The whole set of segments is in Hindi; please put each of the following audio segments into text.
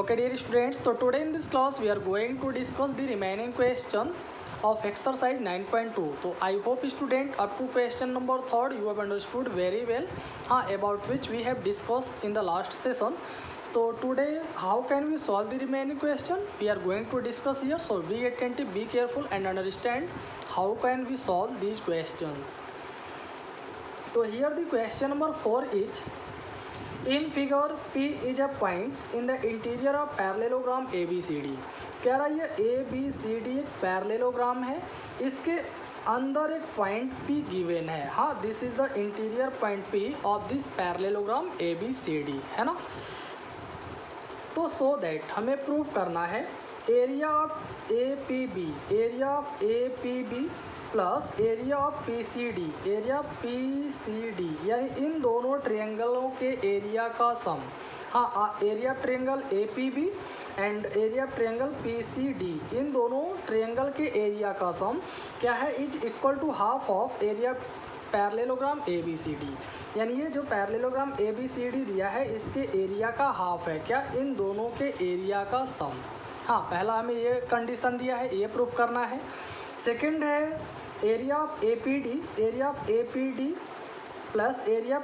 Okay dear students, so today in this class we are going to discuss the remaining question of exercise 9.2. So I hope student up to question number 3rd you have understood very well about which we have discussed in the last session. So today how can we solve the remaining question we are going to discuss here. So be attentive, be careful and understand how can we solve these questions. So here the question number 4 is, in figure P is a point in the interior of parallelogram ABCD. कह रहा है ये ABCD एक पैरेललोग्राम है, इसके अंदर एक पॉइंट P गिवन है. हाँ, this is the interior point P of this parallelogram ABCD, है ना. तो सो दैट हमें प्रूव करना है area of APB plus area of PCD यानी इन दोनों ट्रायंगलों के एरिया का सम. हाँ, area triangle APB and area triangle PCD, इन दोनों ट्रायंगल के एरिया का सम क्या है, is equal to half of area parallelogram ABCD. यानी ये जो पैरेललोग्राम ABCD दिया है इसके एरिया का हाफ है क्या, इन दोनों के एरिया का सम. हाँ, पहला हमें ये कंडीशन दिया है, ये प्रूव करना है. सेकंड है area of APD plus area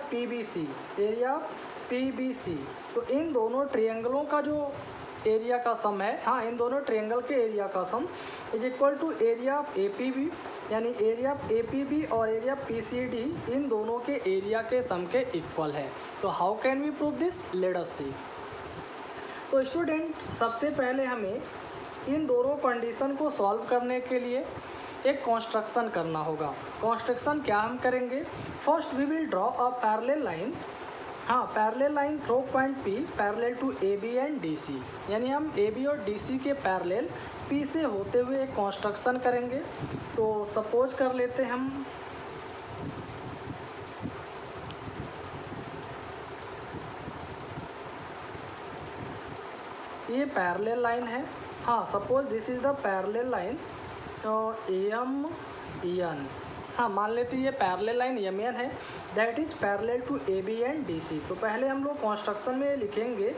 PBC, तो इन दोनों ट्रायंगलों का जो एरिया का सम है, हाँ, इन दोनों ट्रायंगल के एरिया का sum is equal to area of APB, यानी एरिया ऑफ APB और एरिया PCD इन दोनों के एरिया के सम के इक्वल है. तो how can we prove this, let us see. तो स्टूडेंट सबसे पहले हमें इन दोनों कंडीशन को सॉल्व करने के लिए एक कंस्ट्रक्शन करना होगा. कंस्ट्रक्शन क्या हम करेंगे, first we will draw a parallel line. हाँ, parallel line through point P parallel to AB and DC, यानी हम AB और DC के पैरेलल P से होते हुए एक कंस्ट्रक्शन करेंगे. तो सपोज कर लेते हैं हम ये पैरेलल लाइन है. हाँ, suppose this is the parallel line MN. हाँ, मान लेते हैं ये पैरेलल लाइन MN है, that is parallel to AB and DC. तो पहले हम लोग कंस्ट्रक्शन में लिखेंगे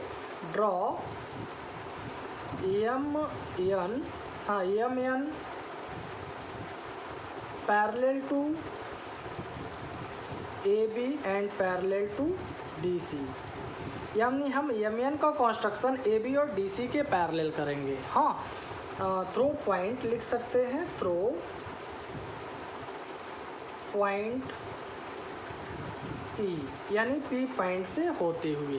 ड्रॉ MN. हाँ, MN parallel to AB and parallel to DC, यानी हम MN का कंस्ट्रक्शन AB और DC के पैरेलल करेंगे. हाँ, थ्रू पॉइंट लिख सकते हैं, थ्रू पॉइंट P, यानी P पॉइंट से होते हुए.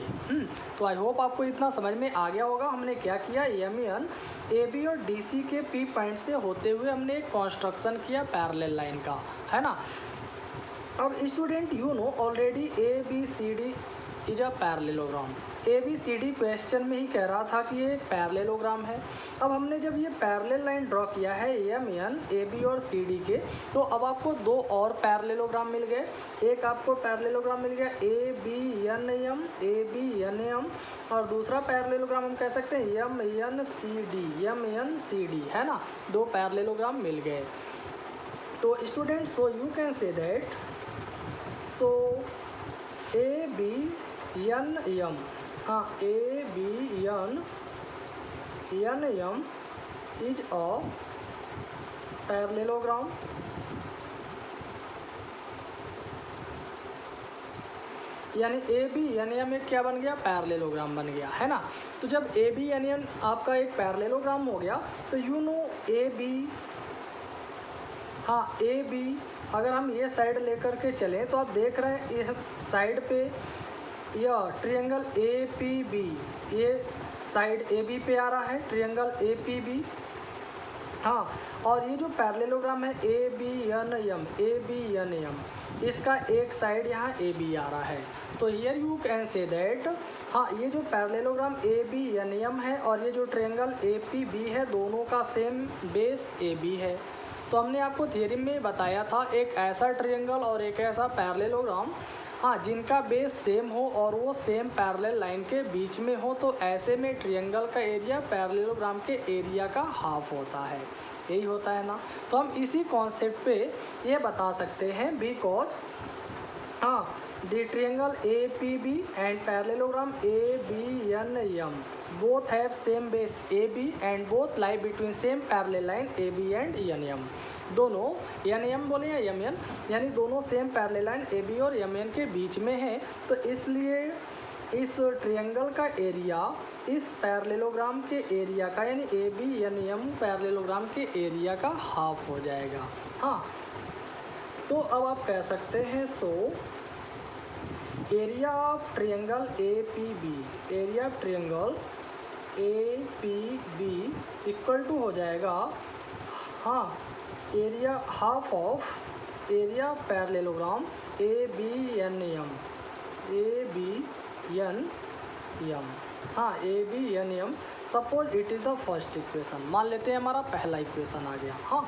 तो आई होप आपको इतना समझ में आ गया होगा. हमने क्या किया, MN AB और DC के P पॉइंट से होते हुए हमने एक कंस्ट्रक्शन किया पैरेलल लाइन का, है ना. अब student you know already ABCD is a parallelogram. ABCD question में ही कह रहा था कि ये एक पैरेललोग्राम है. अब हमने जब ये पैरेलल लाइन ड्रॉ किया है MN AB और CD के, तो अब आपको दो और पैरेललोग्राम मिल गए. एक आपको पैरेललोग्राम मिल गया ABNM और दूसरा पैरेललोग्राम हम कह सकते हैं MNCD, है ना. दो पैरेललोग्राम मिल गए. तो student so you can say that so ABNM, हाँ, ABNM इज अ पैरेललोग्राम. यानी ABNM एक क्या बन गया, पैरेललोग्राम बन गया, है ना. तो जब ABNM आपका एक पैरेललोग्राम हो गया तो यू नो AB, हाँ, AB अगर हम ये साइड लेकर के चलें तो आप देख रहे हैं इस साइड पे यह ट्रायंगल APB, ये साइड AB पे आ रहा है ट्रायंगल APB. हाँ, और ये जो पैरेललोग्राम है ABNM, इसका एक साइड यहाँ AB आ रहा है. तो here you can say that, हाँ, ये जो पैरेललोग्राम ABNM है और ये जो ट्रायंगल APB है, दोनों का सेम बेस AB है. तो हमने आपको थ्योरी में बताया था एक ऐसा ट्रायंगल और एक ऐसा पैरेललोग्राम, हाँ, जिनका बेस सेम हो और वो सेम पैरेलल लाइन के बीच में हो, तो ऐसे में ट्रायंगल का एरिया पैरेललोग्राम के एरिया का हाफ होता है. यही होता है ना. तो हम इसी कॉन्सेप्ट पे ये बता सकते हैं बिकॉज हाँ, the triangle APB and parallelogram ABNM both have same base AB and both lie between same parallel line AB and NM। दोनों NM बोले या MN, यानी दोनों सेम पैरेलल लाइन AB और MN के बीच में है, तो इसलिए इस ट्रायंगल का एरिया इस पैरेललोग्राम के एरिया का यानी ABNM पैरेललोग्राम के एरिया का हाफ हो जाएगा। हाँ, तो अब आप कह सकते हैं so area of triangle APB, area of triangle APB equal to हो जाएगा, हाँ, area half of area parallelogram ABNM, हाँ ABNM। Suppose it is the first equation, मान लेते हैं हमारा पहला इक्वेशन आ गया। हाँ,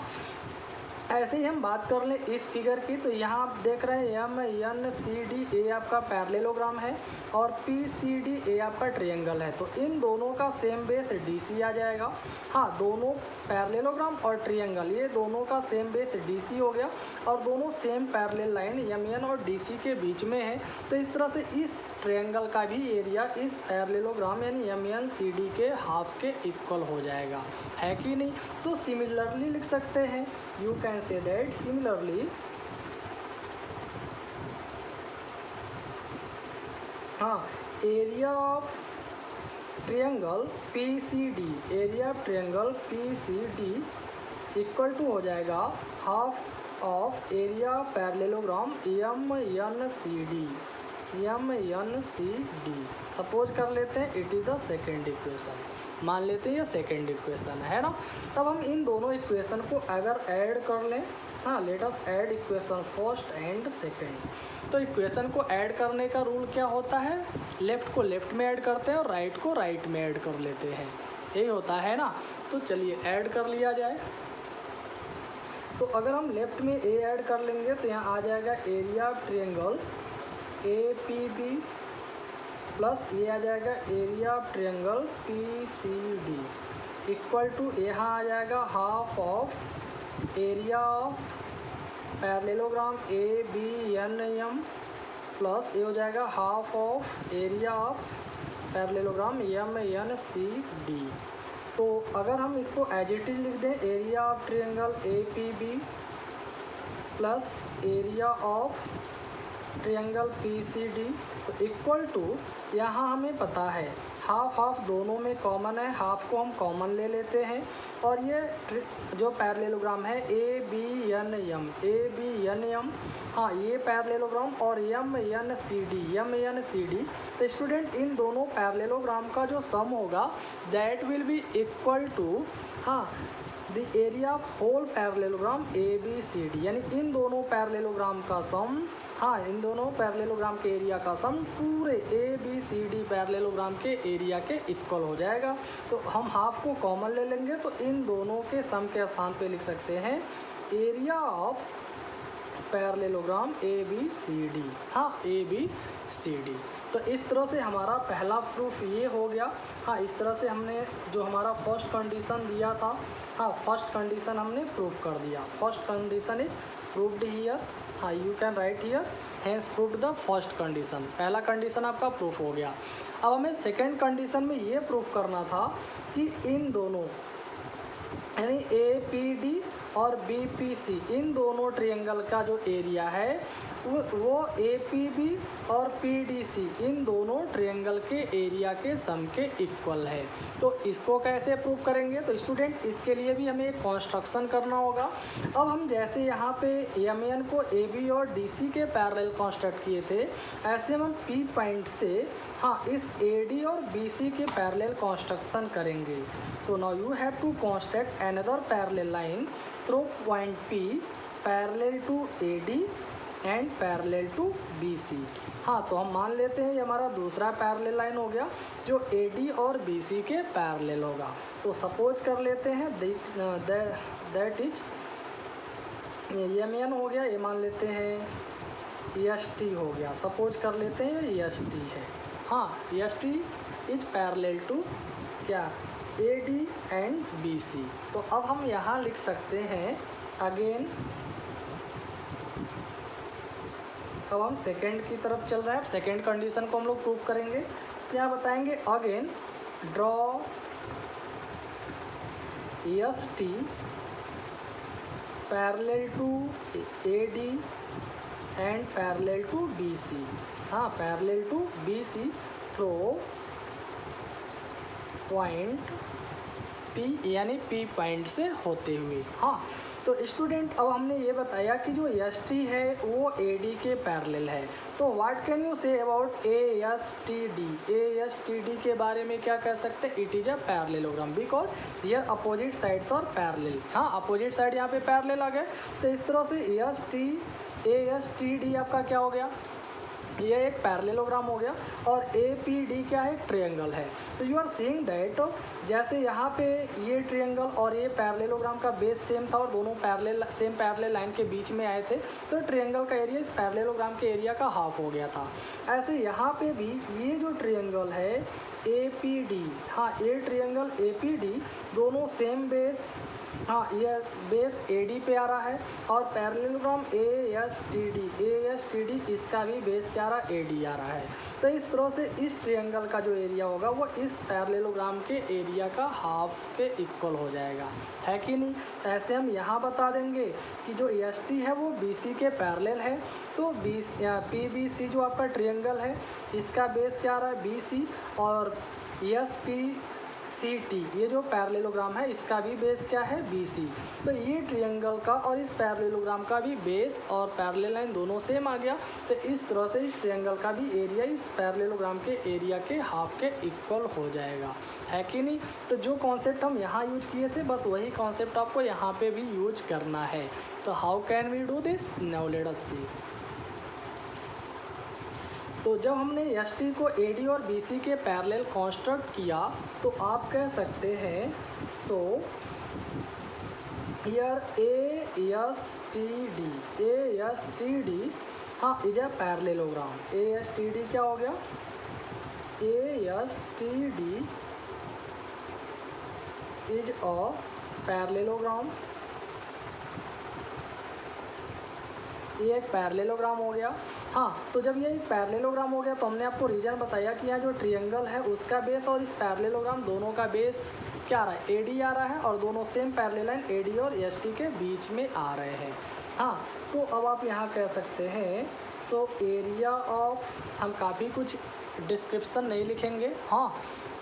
ऐसे ही हम बात कर लें इस फिगर की, तो यहाँ आप देख रहे हैं MNCD ए आपका पैरेललोग्राम है और PCD ए आपका ट्रायंगल है, तो इन दोनों का सेम बेस DC आ जाएगा। हाँ, दोनों पैरेललोग्राम और ट्रायंगल ये दोनों का सेम बेस DC हो गया और दोनों सेम पैरेलल लाइन MN और DC के बीच में है, तो इस तरह से इस ट्रायंगल का भी एरिया इस पैरेललोग्राम यानी MNCD के हाफ के इक्वल हो जाएगा, है कि नहीं। तो सिमिलरली लिख सकते हैं, you can say that similarly, हाँ, area of triangle PCD, area of triangle PCD equal to हो जाएगा half of area parallelogram MNCD। Suppose कर लेते हैं it is the second equation, मान लेते हैं ये सेकेंड इक्वेशन है ना। तब हम इन दोनों इक्वेशन को अगर ऐड कर लें, हाँ, let us add equation first and second. तो इक्वेशन को ऐड करने का रूल क्या होता है, लेफ़्ट को लेफ़्ट में ऐड करते हैं और राइट को राइट में ऐड कर लेते हैं, यही होता है ना। तो चलिए ऐड कर लिया जाए। तो अगर हम लेफ़्ट में ए ऐड कर लेंगे तो यहाँ आ जाएगा एरिया ऑफ ट्रायंगल APB प्लस ये आ जाएगा area of triangle PCD equal to यहाँ आ जाएगा half of area of parallelogram ABNM plus ये हो जाएगा half of area of parallelogram MNCD। तो अगर हम इसको एज इट इज लिख दें, area of triangle APB plus area of triangle PCD तो इक्वल टू, यहाँ हमें पता है हाफ हाफ दोनों में कॉमन है, हाफ को हम कॉमन ले लेते हैं और ये जो पैरेललोग्राम है ABNM, हाँ, ये पैरेललोग्राम और MNCD। तो स्टूडेंट इन दोनों पैरेललोग्राम का जो सम होगा that will be equal to, हाँ, the area of whole parallelogram ABCD, यानी इन दोनों पैरेललोग्राम का सम, हाँ, इन दोनों पैरेललोग्राम के एरिया का सम पूरे ABCD पैरेललोग्राम के एरिया के इक्वल हो जाएगा। तो हम हाफ को कॉमन ले लेंगे तो इन दोनों के सम के स्थान पे लिख सकते हैं एरिया ऑफ पैरेललोग्राम ABCD, हाँ, ABCD। तो इस तरह से हमारा पहला प्रूफ ये हो गया। हाँ, इस तरह से हमने जो हमारा फर्स्ट कंडीशन दिया था, हाँ, फर्स्ट कंडीशन हमने प्रूफ कर दिया। First condition is proved here, हाँ, you can write here hence proved the first condition. पहला कंडीशन आपका प्रूफ हो गया। अब हमें सेकेंड कंडीशन में ये प्रूफ करना था कि इन दोनों यानी APD और BPC इन दोनों ट्रायंगल का जो एरिया है वो APB और PDC इन दोनों ट्रायंगल के एरिया के सम के इक्वल है। तो इसको कैसे प्रूव करेंगे, तो स्टूडेंट इसके लिए भी हमें एक कंस्ट्रक्शन करना होगा। अब हम जैसे यहाँ पे MN को AB और DC के पैरेलल कंस्ट्रक्ट किए थे, ऐसे हम P पॉइंट से, हाँ, इस AD और BC के पैरेलल कंस्ट्रक्शन करेंगे। तो now you have to construct another parallel line through point P parallel to AD and parallel to BC। हाँ, तो हम मान लेते हैं ये हमारा दूसरा पैरेलल लाइन हो गया जो AD और BC के पैरेलल होगा। तो सपोज कर लेते हैं दैट इज MN हो गया, ये मान लेते हैं ST हो गया, सपोज कर लेते हैं ST है। हाँ, ST इज पैरेलल टू क्या, AD एंड BC। तो अब हम यहाँ लिख सकते हैं अगेन अब हम सेकेंड की तरफ चल रहे हैं। अब सेकेंड कंडीशन को हम लोग प्रूव करेंगे। तो यहाँ बताएंगे again draw S T parallel to A D and parallel to B C. हाँ, parallel to B C through point P, यानी पी पॉइंट से होते हुए। हाँ, तो स्टूडेंट अब हमने ये बताया कि जो एस टी है वो ए डी के पैरेलल है। तो what can you say about A S T D? A S T D के बारे में क्या कह सकते हैं? It is a parallelogram because here opposite sides are parallel. हाँ, अपोजिट साइड यहाँ पे पैरेलल आ गए। तो इस तरह से ए एस टी डी आपका क्या हो गया? ये एक पैरेललोग्राम हो गया। और ए पी डी क्या है? ट्रायंगल है। तो यू आर सीइंग दैट जैसे यहाँ पे ये ट्रायंगल और ये पैरेललोग्राम का बेस सेम था और दोनों सेम पैरेलल लाइन के बीच में आए थे, तो ट्रायंगल का एरिया इस पैरेललोग्राम के एरिया का हाफ हो गया था। ऐसे यहाँ पे भी ये जो ट्रायंगल है ए पी डी, हाँ, ये ट्रायंगल ए पी डी दोनों सेम बेस, हाँ, ये बेस ए डी पे आ रहा है। और parallelogram A S T D इसका भी बेस क्या आ रहा है? ए डी आ रहा है। तो इस तरह से इस ट्रायंगल का जो एरिया होगा वो इस पैरेललोग्राम के एरिया का हाफ के इक्वल हो जाएगा, है कि नहीं? ऐसे हम यहाँ बता देंगे कि जो एस टी है वो बी सी के पैरेलल है। तो पी बी सी जो आपका ट्रायंगल है इसका बेस क्या आ रहा है? B C. और एस पी सी टी ये जो पैरेललोग्राम है इसका भी बेस क्या है? B C. तो ये ट्रायंगल का और इस पैरेललोग्राम का भी बेस और पैरेलल लाइन दोनों सेम आ गया। तो इस तरह से इस ट्रायंगल का भी एरिया इस पैरेललोग्राम के एरिया के हाफ के इक्वल हो जाएगा, है कि नहीं? तो जो कॉन्सेप्ट हम यहाँ यूज किए थे बस वही कॉन्सेप्ट आपको यहाँ पे भी यूज करना है। तो how can we do this? Now let us see. तो जब हमने एस टी को ए डी और बी सी के पैरेलल कंस्ट्रक्ट किया तो आप कह सकते हैं so here A S T D हाँ is a parallelogram. A S T D क्या हो गया? A S T D is a parallelogram. ये एक पैरेललोग्राम हो गया। हाँ, तो जब ये एक पैरेललोग्राम हो गया तो हमने आपको रीजन बताया कि यहाँ जो ट्रायंगल है उसका बेस और इस पैरेललोग्राम दोनों का बेस क्या आ रहा है? ए डी आ रहा है और दोनों same parallel line A D और एस टी के बीच में आ रहे हैं। हाँ, तो अब आप यहाँ कह सकते हैं सो एरिया ऑफ, हम काफ़ी कुछ डिस्क्रिप्शन नहीं लिखेंगे, हाँ,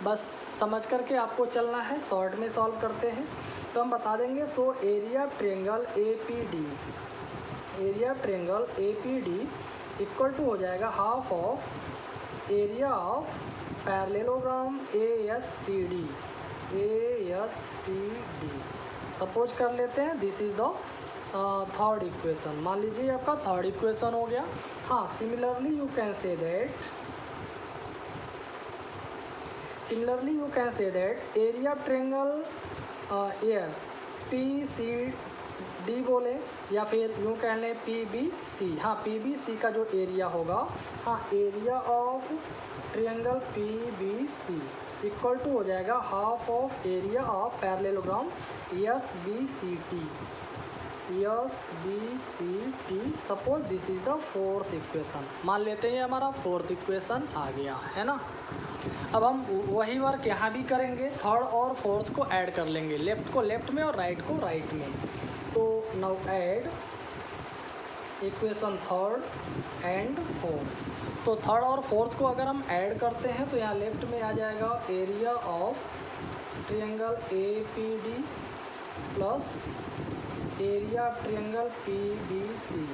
बस समझ करके आपको चलना है, शॉर्ट में सॉल्व करते हैं। तो हम बता देंगे so area triangle A P D, area triangle A P D equal to हो जाएगा half of area of parallelogram A S T D. Suppose कर लेते हैं this is the third equation. मान लीजिए आपका थर्ड इक्वेशन हो गया। हाँ, similarly you can say that area triangle A P C D बोले या फिर यूँ कह लें पी बी सी। हाँ, पी बी सी का जो एरिया होगा, हाँ, area of triangle P B C equal to हो जाएगा half of area of parallelogram S B C T. Suppose this is the fourth equation. मान लेते हैं हमारा फोर्थ इक्वेशन आ गया है ना। अब हम वही वर्क यहाँ भी करेंगे, थर्ड और फोर्थ को ऐड कर लेंगे, लेफ्ट को लेफ्ट में और राइट को राइट में। तो now add equation third and fourth. तो थर्ड और फोर्थ को अगर हम ऐड करते हैं तो यहाँ लेफ्ट में आ जाएगा area of triangle A P D plus area of triangle P B C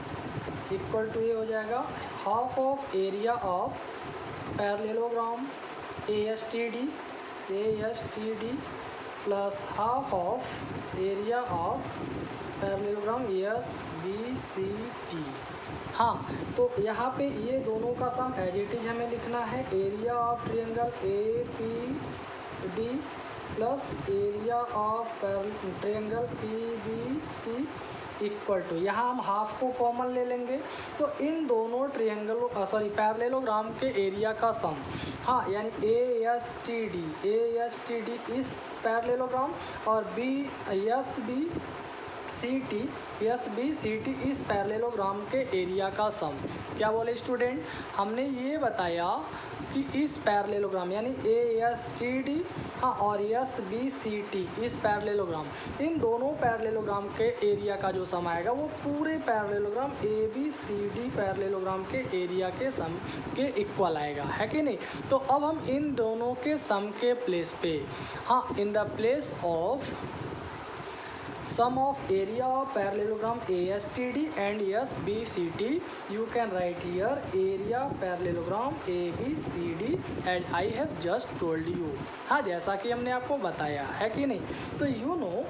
equal to ये हो जाएगा half of area of parallelogram A S T D plus half of area of parallelogram S B C T. हाँ, तो यहाँ पे ये दोनों का सम एज इट इज हमें लिखना है, area of triangle A P D plus area of triangle P B C equal to, यहाँ हम हाफ को कॉमन ले लेंगे तो इन दोनों पैरेललोग्राम के एरिया का सम, हाँ, यानी ए एस टी डी इस पैरेललोग्राम और B S B C T S B C T इस पैरेललोग्राम के एरिया का सम। क्या बोले स्टूडेंट, हमने ये बताया कि इस पैरेललोग्राम यानी ए एस टी डी हाँ और एस बी सी टी इस पैरेललोग्राम, इन दोनों पैरेललोग्राम के एरिया का जो सम आएगा वो पूरे parallelogram A B C D parallelogram के एरिया के सम के इक्वल आएगा, है कि नहीं। तो अब हम इन दोनों के सम के प्लेस पे हाँ in the place of sum of area of parallelogram ASTD and SBCD you can write here area parallelogram ABCD and I have just told you। हाँ, जैसा कि हमने आपको बताया है कि नहीं। तो you know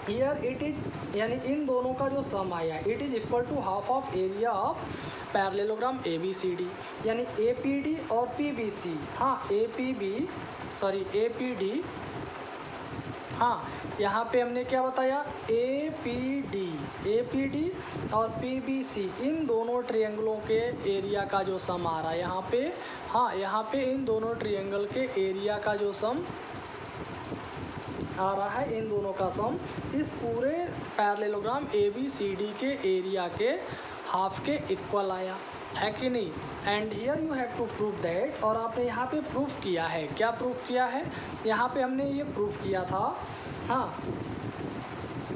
here it is यानी इन दोनों का जो सम आया it is equal to half of area of parallelogram ABCD यानी APD और PBC। हाँ APD हाँ, यहाँ पे हमने क्या बताया APD और PBC इन दोनों ट्रायंगलों के एरिया का जो सम आ रहा है यहाँ पे। हाँ, यहाँ पे इन दोनों ट्रायंगल के एरिया का जो सम आ रहा है, इन दोनों का सम इस पूरे पैरेललोग्राम ABCD के एरिया के हाफ के इक्वल आया, है कि नहीं। And here you have to prove that, और आपने यहाँ पे प्रूफ किया है। क्या प्रूफ किया है, यहाँ पे हमने ये प्रूफ किया था। हाँ,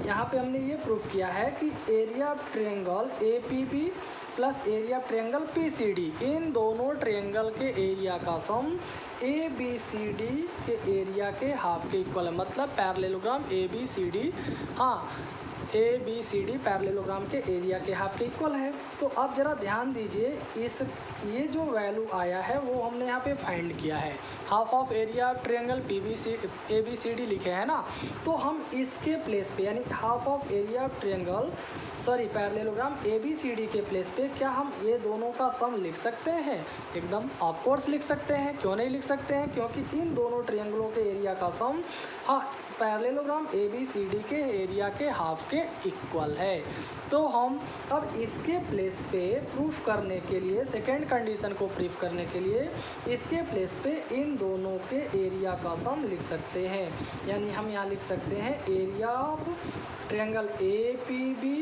यहाँ पे हमने ये प्रूफ किया है कि area triangle APB plus area triangle PCD इन दोनों ट्रायंगल के एरिया का सम ABCD के एरिया के हाफ के इक्वल है। मतलब पैरेललोग्राम ABCD हाँ ABCD पैरेललोग्राम के एरिया के हाफ के इक्वल है। तो अब ज़रा ध्यान दीजिए, ये जो वैल्यू आया है वो हमने यहाँ पे फाइंड किया है। Half of area triangle ABCD लिखे हैं ना, तो हम इसके प्लेस पे यानी half of area triangle parallelogram ABCD के प्लेस पे क्या हम ये दोनों का सम लिख सकते हैं? एकदम ऑफ कोर्स लिख सकते हैं। क्यों नहीं लिख सकते हैं? क्योंकि इन दोनों ट्रायंगलों के एरिया का सम हाँ पैरेललोग्राम ABCD के एरिया के हाफ के इक्वल है। तो हम अब इसके प्लेस पे प्रूफ करने के लिए, सेकेंड कंडीशन को प्रूफ करने के लिए इसके प्लेस पे इन दोनों के एरिया का सम लिख सकते हैं। यानी हम यहाँ लिख सकते हैं area of triangle APB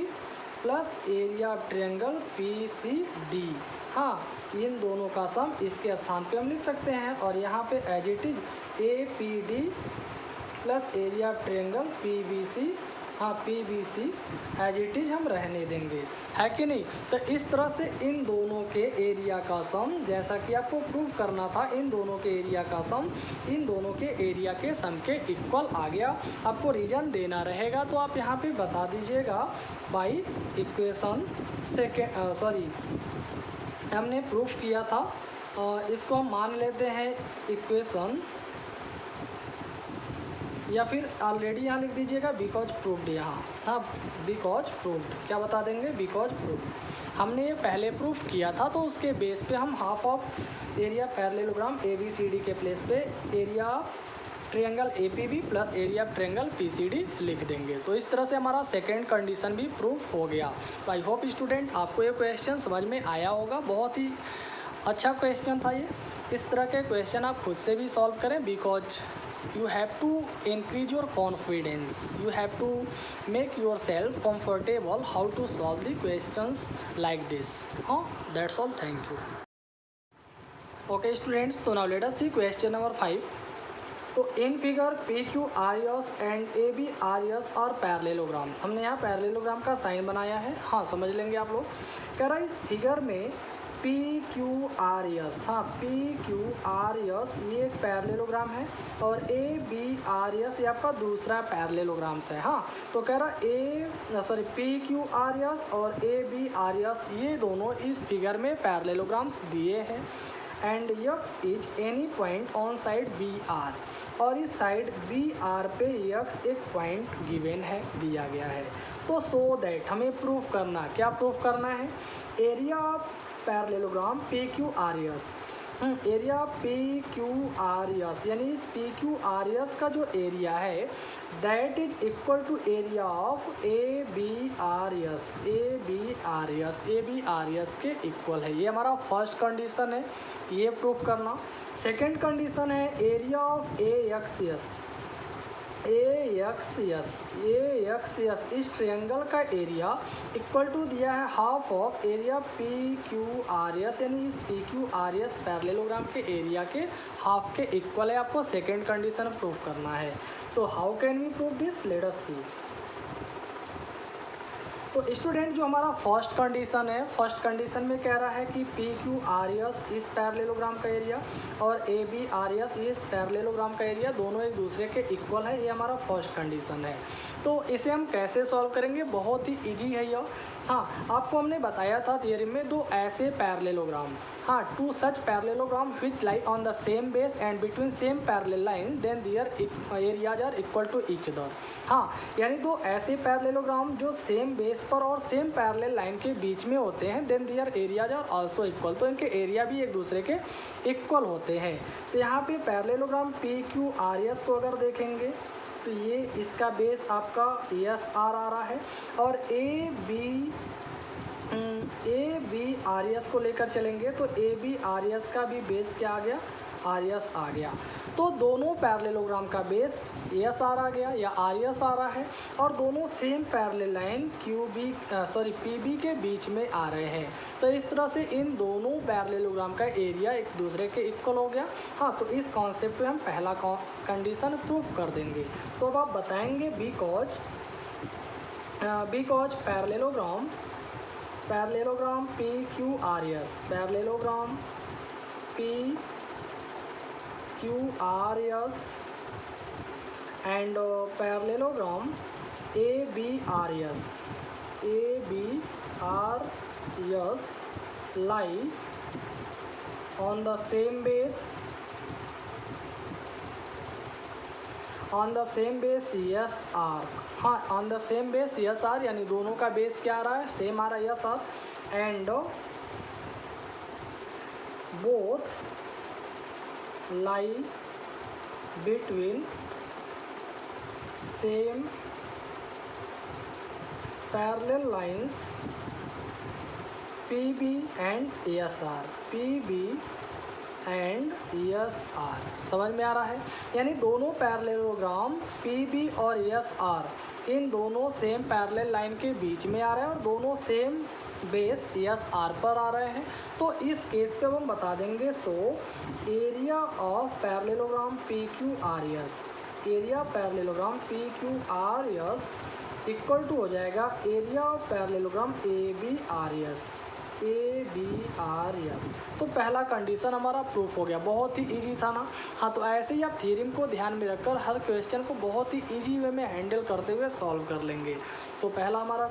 plus area triangle PCD। हाँ, इन दोनों का सम इसके स्थान पे हम लिख सकते हैं, और यहाँ पे as it is APD plus area triangle PBC हाँ PBC एज इट इज हम रहने देंगे, है कि नहीं। तो इस तरह से इन दोनों के एरिया का सम, जैसा कि आपको प्रूव करना था, इन दोनों के एरिया का सम इन दोनों के एरिया के सम के इक्वल आ गया। आपको रीजन देना रहेगा तो आप यहाँ पे बता दीजिएगा बाई इक्वेशन हमने प्रूफ किया था। इसको हम मान लेते हैं इक्वेशन, या फिर ऑलरेडी यहाँ लिख दीजिएगा बिकॉज प्रूव्ड। यहाँ हाँ बिकॉज प्रूव्ड क्या बता देंगे, बिकॉज प्रूव्ड। हमने ये पहले प्रूफ किया था, तो उसके बेस पे हम half of area parallelogram ABCD के प्लेस पे area triangle APB plus area triangle PCD लिख देंगे। तो इस तरह से हमारा सेकेंड कंडीशन भी प्रूफ हो गया। तो आई होप स्टूडेंट आपको ये क्वेश्चन समझ में आया होगा। बहुत ही अच्छा क्वेश्चन था ये। इस तरह के क्वेश्चन आप खुद से भी सॉल्व करें, because you have to increase your confidence, you have to make yourself comfortable how to solve the questions like this. That's all. Thank you. Okay students, so now let us see question number 5. तो in figure PQRS and ABRS और पैरेललोग्राम्स, हमने यहाँ पैरेललोग्राम का साइन बनाया है। हाँ, समझ लेंगे आप लोग। कह रहा है इस फिगर में PQRS हाँ PQRS ये एक पैरेललोग्राम है, और ABRS ये आपका दूसरा पैरेललोग्राम्स है। हाँ, तो कह रहा PQRS और ABRS ये दोनों इस फिगर में पैरेललोग्राम्स दिए हैं। And X is any point on side BR, और इस साइड BR पे X एक पॉइंट गिवन है, दिया गया है। तो सो दैट हमें प्रूफ करना, क्या प्रूफ करना है, area of parallelogram PQRS area PQRS यानी इस PQRS का जो एरिया है that is equal to area of ABRS के इक्वल है। ये हमारा फर्स्ट कंडीशन है, ये प्रूफ करना। सेकंड कंडीशन है एरिया ऑफ AXS AXS इस ट्रायंगल का एरिया इक्वल टू दिया है हाफ ऑफ एरिया PQRS, यानी इस PQRS पैरेललोग्राम के एरिया के हाफ के इक्वल है। आपको सेकेंड कंडीशन प्रूव करना है। तो how can we prove this, let us see. तो स्टूडेंट जो हमारा फर्स्ट कंडीशन है, फर्स्ट कंडीशन में कह रहा है कि PQRS इस पैरेललोग्राम का एरिया और ABRS इस पैरेललोग्राम का एरिया दोनों एक दूसरे के इक्वल है। ये हमारा फर्स्ट कंडीशन है। तो इसे हम कैसे सॉल्व करेंगे, बहुत ही इजी है यह। हाँ, आपको हमने बताया था थियरी में दो ऐसे पैरेललोग्राम, हाँ, two such parallelogram which lie on the same base and between same parallel line then their areas are equal to each other. हाँ, यानी दो ऐसे पैरेललोग्राम जो सेम बेस पर और सेम पैरेलल लाइन के बीच में होते हैं, then their areas are also equal, तो इनके एरिया भी एक दूसरे के इक्वल होते हैं। तो यहाँ पे पैरेललोग्राम PQRS को अगर देखेंगे तो ये इसका बेस आपका SR आ रहा है और ABRS को लेकर चलेंगे तो ABRS का भी बेस क्या आ गया, RS आ गया। तो दोनों पैरेललोग्राम का बेस SR आ गया या RS आ रहा है और दोनों सेम पैरेलल लाइन PB के बीच में आ रहे हैं। तो इस तरह से इन दोनों पैरेललोग्राम का एरिया एक दूसरे के इक्वल हो गया। हाँ, तो इस कॉन्सेप्ट पे हम पहला कंडीशन प्रूव कर देंगे। तो अब आप बताएंगे because parallelogram PQRS, parallelogram PQRS and parallelogram ABRS lie on the same base SR। हाँ, on the same base SR, यानी दोनों का बेस क्या आ रहा है, सेम आ रहा है SR, and both lie between same parallel lines PB and SR, PB and SR। समझ में आ रहा है, यानी दोनों पैरेललोग्राम PB और SR इन दोनों सेम पैरेलल लाइन के बीच में आ रहे हैं और दोनों सेम बेस SR पर आ रहे हैं। तो इस केस पे हम बता देंगे so area of parallelogram PQRS, area parallelogram PQRS equal to हो जाएगा एरिया ऑफ पैरेललोग्राम ABRS। तो पहला कंडीशन हमारा प्रूफ हो गया, बहुत ही इजी था ना। हाँ, तो ऐसे ही आप थ्योरम को ध्यान में रखकर हर क्वेश्चन को बहुत ही इजी वे में हैंडल करते हुए सॉल्व कर लेंगे। तो पहला हमारा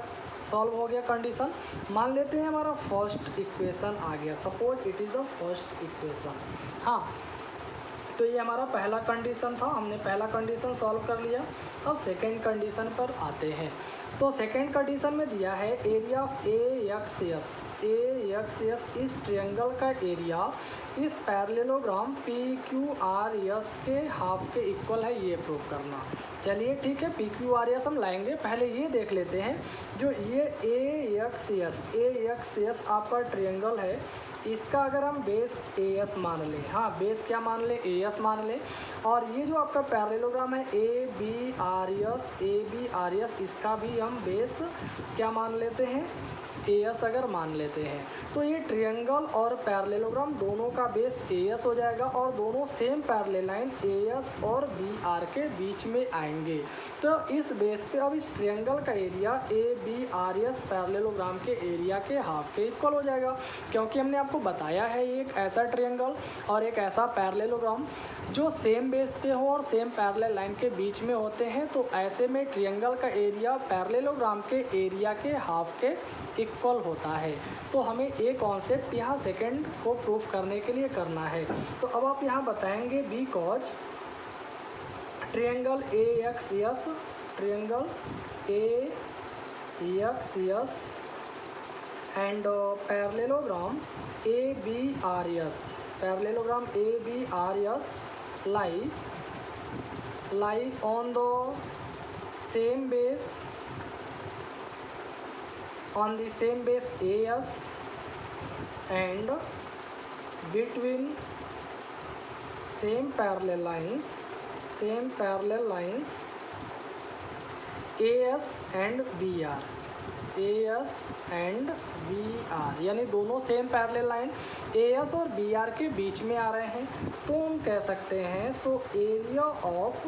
सॉल्व हो गया कंडीशन। मान लेते हैं हमारा फर्स्ट इक्वेशन आ गया, suppose it is the first equation. हाँ, तो ये हमारा पहला कंडीशन था, हमने पहला कंडीशन सॉल्व कर लिया। अब सेकेंड कंडीशन पर आते हैं। तो सेकेंड कंडीशन में दिया है एरिया ऑफ AXS इस ट्रायंगल का एरिया इस पैरेललोग्राम PQRS के हाफ के इक्वल है, ये प्रूव करना। चलिए ठीक है, PQRS हम लाएंगे, पहले ये देख लेते हैं। जो ये AXS आपका ट्रायंगल है, इसका अगर हम बेस AS मान लें, हाँ बेस क्या मान लें, AS मान लें, और ये जो आपका पैरेललोग्राम है ABRS इसका भी हम बेस क्या मान लेते हैं, AS अगर मान लेते हैं, तो ये ट्रायंगल और पैरेललोग्राम दोनों का बेस AS हो जाएगा और दोनों सेम पैरेलल लाइन AS और BR के बीच में आएंगे। तो इस बेस पे अब इस ट्रायंगल का एरिया ABRS पैरेललोग्राम के एरिया के हाफ के इक्वल हो जाएगा, क्योंकि हमने आपको बताया है एक ऐसा ट्रायंगल और एक ऐसा पैरेललोग्राम जो सेम बेस पे हो और सेम पैरेलल लाइन के बीच में होते हैं। तो ऐसे में ट्रायंगल का एरिया पैरेललोग्राम के एरिया के हाफ के इक्वल होता है। तो हमें ये कॉन्सेप्ट यहाँ सेकंड को प्रूफ करने के लिए करना है। तो अब आप यहाँ बताएंगे because triangle AXS and parallelogram ABRS lie on the same base AS and between same parallel lines A S and B R, A S and B R यानी दोनों same parallel line A S और बी आर के बीच में आ रहे हैं, तो हम कह सकते हैं so area of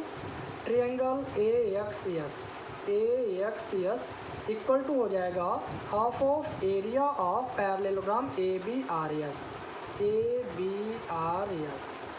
triangle A X S equal to हो जाएगा half of area of parallelogram A B R S.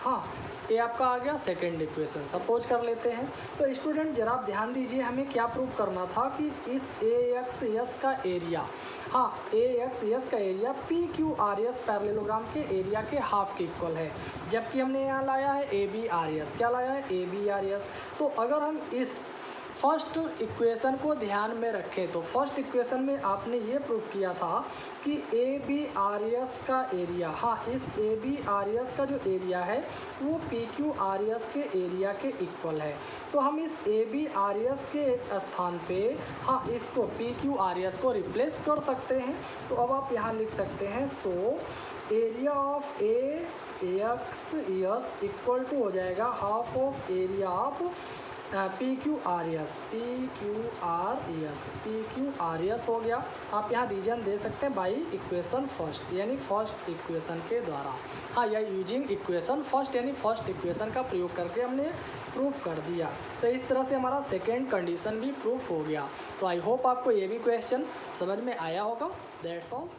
हाँ, ये आपका आ गया सेकेंड इक्वेशन। सपोज कर लेते हैं, तो स्टूडेंट जरा आप ध्यान दीजिए, हमें क्या प्रूव करना था कि इस ए एक्स एस का एरिया, हाँ ए एक्स एस का area P Q R S parallelogram के एरिया के हाफ के इक्वल है, जबकि हमने यहाँ लाया है ए बी आर एस। क्या लाया है? A B R S. तो अगर हम इस फर्स्ट इक्वेशन को ध्यान में रखें तो फर्स्ट इक्वेशन में आपने ये प्रूव किया था कि ए बी आर एस का एरिया, हाँ इस ए बी आर एस का जो एरिया है वो पी क्यू आर एस के एरिया के इक्वल है। तो हम इस ए बी आर एस के स्थान पे हाँ इसको पी क्यू आर एस को रिप्लेस कर सकते हैं। तो अब आप यहाँ लिख सकते हैं so area of A X S equal to हो जाएगा half of area of P Q R S, P Q R S हो गया। आप यहाँ रीजन दे सकते हैं बाई इक्वेशन फर्स्ट, यानी फर्स्ट इक्वेशन के द्वारा, हाँ या यूजिंग इक्वेशन फर्स्ट, यानी फर्स्ट इक्वेशन का प्रयोग करके हमने प्रूफ कर दिया। तो इस तरह से हमारा सेकेंड कंडीशन भी प्रूफ हो गया। तो आई होप आपको ये भी क्वेश्चन समझ में आया होगा। That's all.